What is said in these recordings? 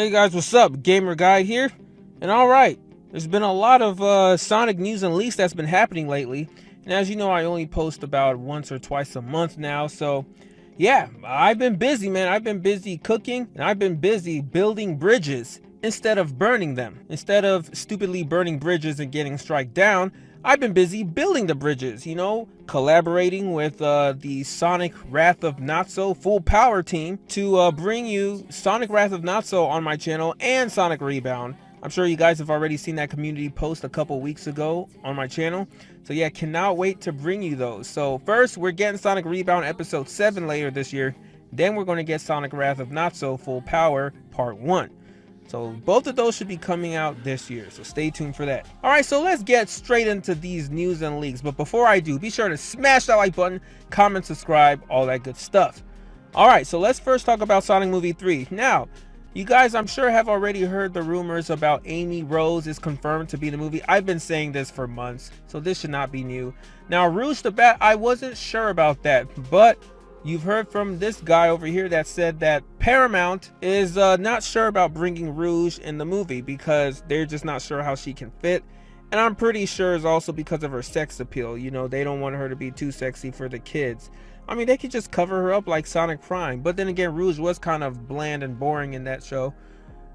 Hey guys, what's up? Gamer Guy here. And alright, there's been a lot of Sonic news and leaks that's been happening lately. And as you know, I only post about once or twice a month now. So yeah, I've been busy, man. I've been busy cooking and I've been busy building bridges instead of burning them. Instead of stupidly burning bridges and getting strike down, I've been busy building the bridges, collaborating with the Sonic Wrath of Not So Full Power team to bring you Sonic Wrath of Not So on my channel and Sonic Rebound. I'm sure you guys have already seen that community post a couple weeks ago on my channel. So yeah, cannot wait to bring you those. So first, we're getting Sonic Rebound Episode 7 later this year. Then we're going to get Sonic Wrath of Not So Full Power Part 1. So both of those should be coming out this year, so stay tuned for that. Alright, so let's get straight into these news and leaks. But before I do, be sure to smash that like button, comment, subscribe, all that good stuff. Alright, so let's first talk about Sonic Movie 3. Now, you guys, I'm sure, have already heard the rumors about Amy Rose is confirmed to be in the movie. I've been saying this for months, so this should not be new. Now, Rouge the Bat, I wasn't sure about that, but you've heard from this guy over here that said that Paramount is not sure about bringing Rouge in the movie because they're just not sure how she can fit. And I'm pretty sure it's also because of her sex appeal. They don't want her to be too sexy for the kids. I mean, they could just cover her up like Sonic Prime. But then again, Rouge was kind of bland and boring in that show.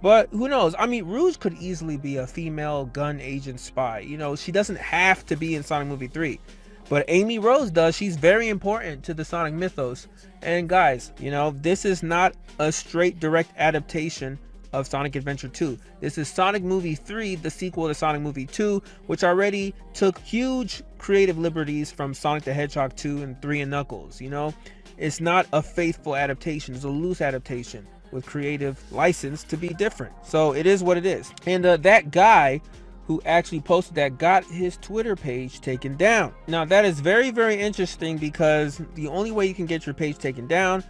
But who knows? I mean, Rouge could easily be a female gun agent spy. She doesn't have to be in Sonic Movie 3. But Amy Rose does. She's very important to the Sonic mythos. And guys, this is not a straight direct adaptation of Sonic Adventure 2. This is Sonic Movie 3, the sequel to Sonic Movie 2, which already took huge creative liberties from Sonic the Hedgehog 2 and 3 and Knuckles. It's not a faithful adaptation. It's a loose adaptation with creative license to be different. So it is what it is. And that guy who actually posted that got his Twitter page taken down. Now that is very, very interesting because the only way you can get your page taken down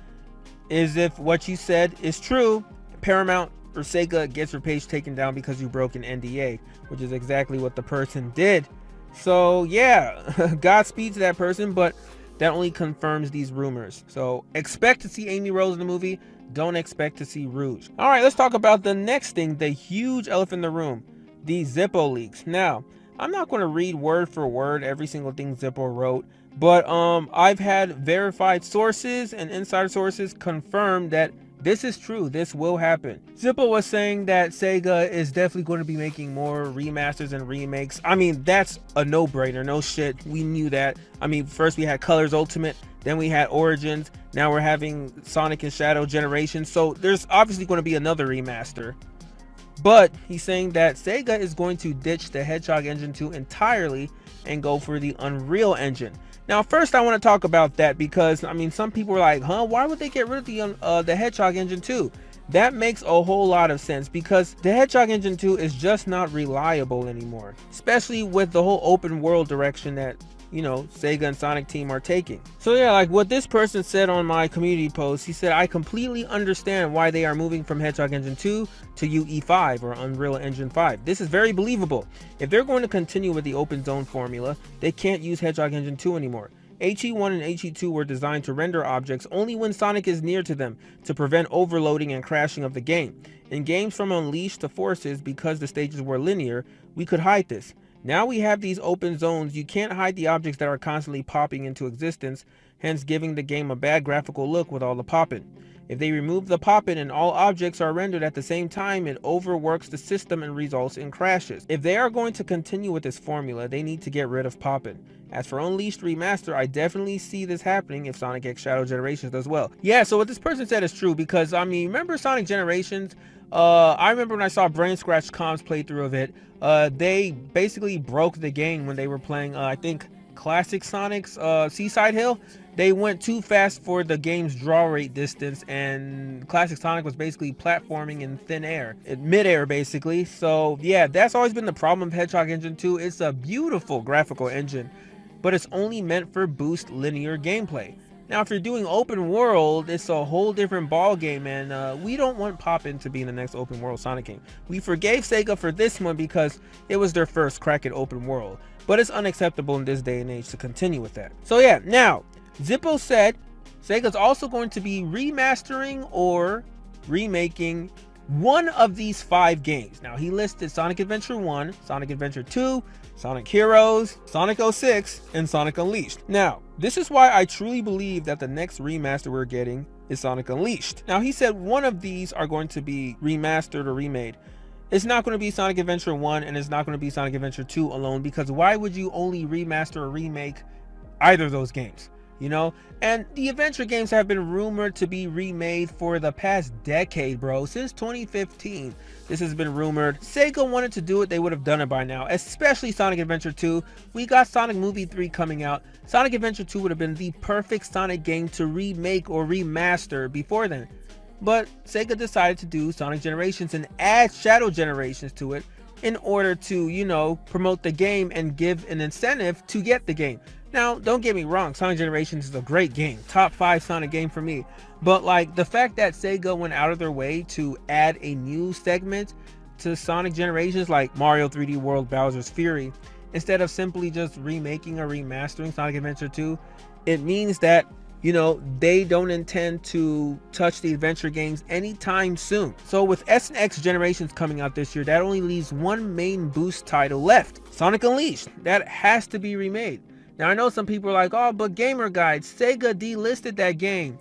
is if what you said is true. Paramount or SEGA gets your page taken down because you broke an NDA, which is exactly what the person did. So yeah, Godspeed to that person, but that only confirms these rumors. So expect to see Amy Rose in the movie. Don't expect to see Rouge. All right, let's talk about the next thing, the huge elephant in the room. The Zippo leaks. Now, I'm not going to read word for word every single thing Zippo wrote, but I've had verified sources and insider sources confirm that this is true. This will happen. Zippo was saying that Sega is definitely going to be making more remasters and remakes. I mean, that's a no-brainer. No shit. We knew that. I mean, first we had Colors Ultimate, then we had Origins, now we're having Sonic and Shadow Generation. So there's obviously going to be another remaster. But he's saying that Sega is going to ditch the Hedgehog Engine 2 entirely and go for the Unreal Engine. Now, first I want to talk about that because, I mean, some people are like, why would they get rid of the Hedgehog Engine 2? That makes a whole lot of sense because the Hedgehog Engine 2 is just not reliable anymore, especially with the whole open world direction that Sega and Sonic team are taking. So yeah, like what this person said on my community post, he said, I completely understand why they are moving from Hedgehog Engine 2 to UE5 or Unreal Engine 5. This is very believable. If they're going to continue with the open zone formula, they can't use Hedgehog Engine 2 anymore. HE1 and HE2 were designed to render objects only when Sonic is near to them to prevent overloading and crashing of the game. In games from Unleashed to Forces, because the stages were linear, we could hide this. Now we have these open zones. You can't hide the objects that are constantly popping into existence, hence giving the game a bad graphical look with all the popping. If they remove the popping and all objects are rendered at the same time, it overworks the system and results in crashes. If they are going to continue with this formula, they need to get rid of popping. As for Unleashed Remaster, I definitely see this happening if Sonic X Shadow Generations does well. Yeah, so what this person said is true because, I mean, remember Sonic Generations? I remember when I saw Brain Scratch Com's playthrough of it, they basically broke the game when they were playing, I think, Classic Sonic's Seaside Hill. They went too fast for the game's draw rate distance, and Classic Sonic was basically platforming in thin air, in midair basically. So yeah, that's always been the problem of Hedgehog Engine 2. It's a beautiful graphical engine, but it's only meant for boost linear gameplay. Now, if you're doing open world, it's a whole different ball game, and we don't want Poppin to be in the next open world Sonic game. We forgave Sega for this one because it was their first crack at open world, but it's unacceptable in this day and age to continue with that. So yeah, now Zippo said Sega's also going to be remastering or remaking one of these 5 games. Now he listed Sonic Adventure 1, Sonic Adventure 2, Sonic Heroes, Sonic 06, and Sonic Unleashed. Now, this is why I truly believe that the next remaster we're getting is Sonic Unleashed. Now he said one of these are going to be remastered or remade. It's not going to be Sonic Adventure 1 and it's not going to be Sonic Adventure 2 alone, because why would you only remaster or remake either of those games? You know, and the adventure games have been rumored to be remade for the past decade, bro. Since 2015, this has been rumored. Sega wanted to do it, they would have done it by now, especially Sonic Adventure 2. We got Sonic Movie 3 coming out. Sonic Adventure 2 would have been the perfect Sonic game to remake or remaster before then. But Sega decided to do Sonic Generations and add Shadow Generations to it in order to, you know, promote the game and give an incentive to get the game. Now, don't get me wrong, Sonic Generations is a great game, top 5 Sonic game for me, but like the fact that Sega went out of their way to add a new segment to Sonic Generations, like Mario 3D World Bowser's Fury, instead of simply just remaking or remastering Sonic Adventure 2, it means that, you know, they don't intend to touch the adventure games anytime soon. So with S and X Generations coming out this year, that only leaves one main boost title left, Sonic Unleashed. That has to be remade. Now I know some people are like, oh, but Gamer Guide, Sega delisted that game.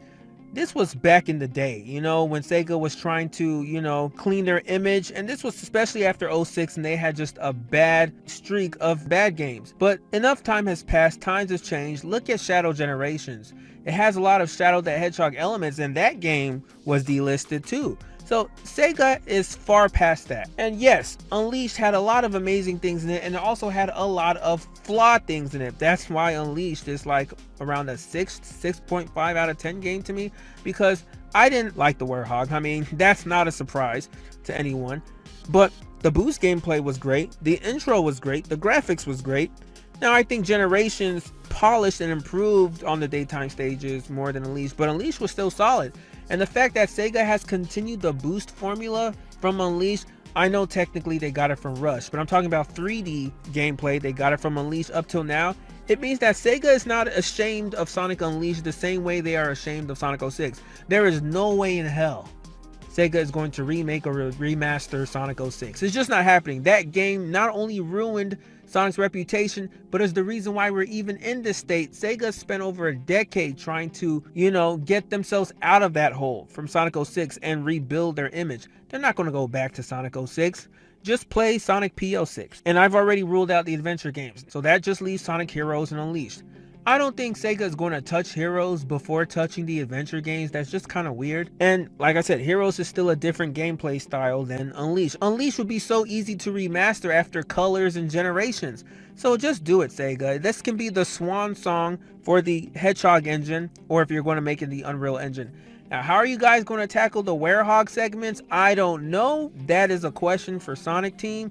This was back in the day, you know, when Sega was trying to, you know, clean their image. And this was especially after 06 and they had just a bad streak of bad games. But enough time has passed, times have changed. Look at Shadow Generations. It has a lot of Shadow the Hedgehog elements and that game was delisted too. So Sega is far past that. And yes, Unleashed had a lot of amazing things in it, and it also had a lot of flawed things in it. That's why Unleashed is like around a 6.5 out of 10 game to me, because I didn't like the Werehog. I mean, that's not a surprise to anyone. But the boost gameplay was great, the intro was great, the graphics was great. Now I think Generations polished and improved on the daytime stages more than Unleashed, but Unleashed was still solid. And the fact that Sega has continued the boost formula from Unleashed, I know technically they got it from Rush, but I'm talking about 3D gameplay, they got it from Unleashed up till now. It means that Sega is not ashamed of Sonic Unleashed the same way they are ashamed of Sonic 06. There is no way in hell Sega is going to remake or remaster Sonic 06. It's just not happening. That game not only ruined Sonic's reputation, but is the reason why we're even in this state. Sega spent over a decade trying to, you know, get themselves out of that hole from Sonic 06 and rebuild their image. They're not going to go back to Sonic 06. Just play Sonic P06. And I've already ruled out the adventure games, so that just leaves Sonic Heroes and Unleashed. I don't think Sega is going to touch Heroes before touching the adventure games. That's just kind of weird. And like I said, Heroes is still a different gameplay style than Unleashed. Unleashed would be so easy to remaster after Colors and Generations. So just do it, Sega. This can be the swan song for the Hedgehog engine, or if you're going to make it the Unreal Engine. Now, how are you guys going to tackle the Werehog segments? I don't know. That is a question for Sonic Team.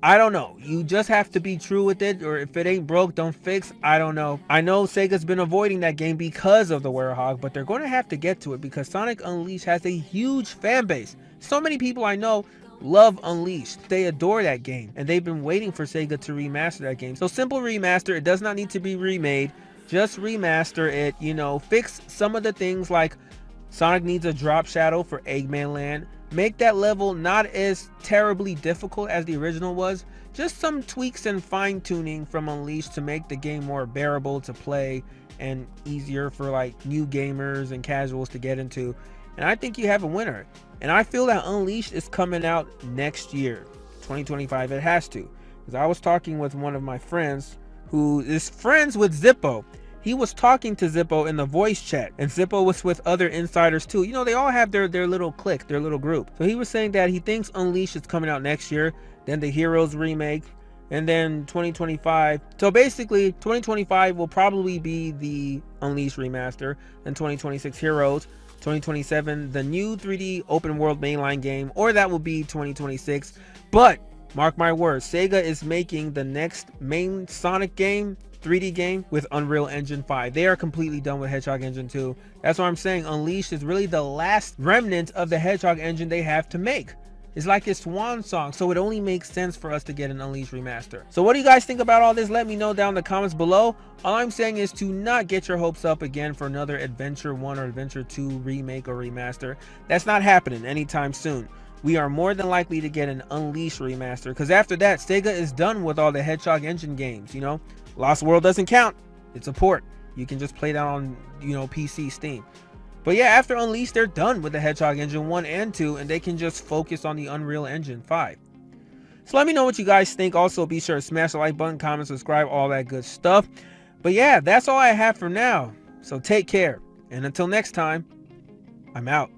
I don't know. You just have to be true with it, or if it ain't broke, don't fix. I don't know. I know Sega's been avoiding that game because of the Werehog, but they're going to have to get to it because Sonic Unleashed has a huge fan base. So many people I know love Unleashed. They adore that game, and they've been waiting for Sega to remaster that game. So simple remaster. It does not need to be remade. Just remaster it, you know, fix some of the things like Sonic needs a drop shadow for Eggman Land. Make that level not as terribly difficult as the original was. Just some tweaks and fine-tuning from Unleashed to make the game more bearable to play and easier for like new gamers and casuals to get into. And I think you have a winner. And I feel that Unleashed is coming out next year, 2025. It has to. Because I was talking with one of my friends who is friends with Zippo. He was talking to Zippo in the voice chat, and Zippo was with other insiders too. You know, they all have their little clique, their little group. So he was saying that he thinks Unleashed is coming out next year, then the Heroes remake, and then 2025. So basically, 2025 will probably be the Unleashed remaster, then 2026 Heroes, 2027 the new 3D open world mainline game, or that will be 2026. But mark my words, Sega is making the next main Sonic game 3D game with Unreal Engine 5. They are completely done with Hedgehog Engine 2. That's why I'm saying Unleashed is really the last remnant of the Hedgehog engine they have to make. It's like a swan song, so it only makes sense for us to get an Unleashed remaster. So what do you guys think about all this? Let me know down in the comments below. All I'm saying is to not get your hopes up again for another Adventure 1 or Adventure 2 remake or remaster. That's not happening anytime soon. we are more than likely to get an Unleashed remaster, because after that, Sega is done with all the Hedgehog engine games. You know, Lost World doesn't count. It's a port. You can just play that on, you know, PC, Steam. But yeah, after Unleashed, they're done with the Hedgehog engine 1 and 2, and they can just focus on the Unreal Engine 5. So let me know what you guys think. Also, be sure to smash the like button, comment, subscribe, all that good stuff. But yeah, that's all I have for now. So take care. And until next time, I'm out.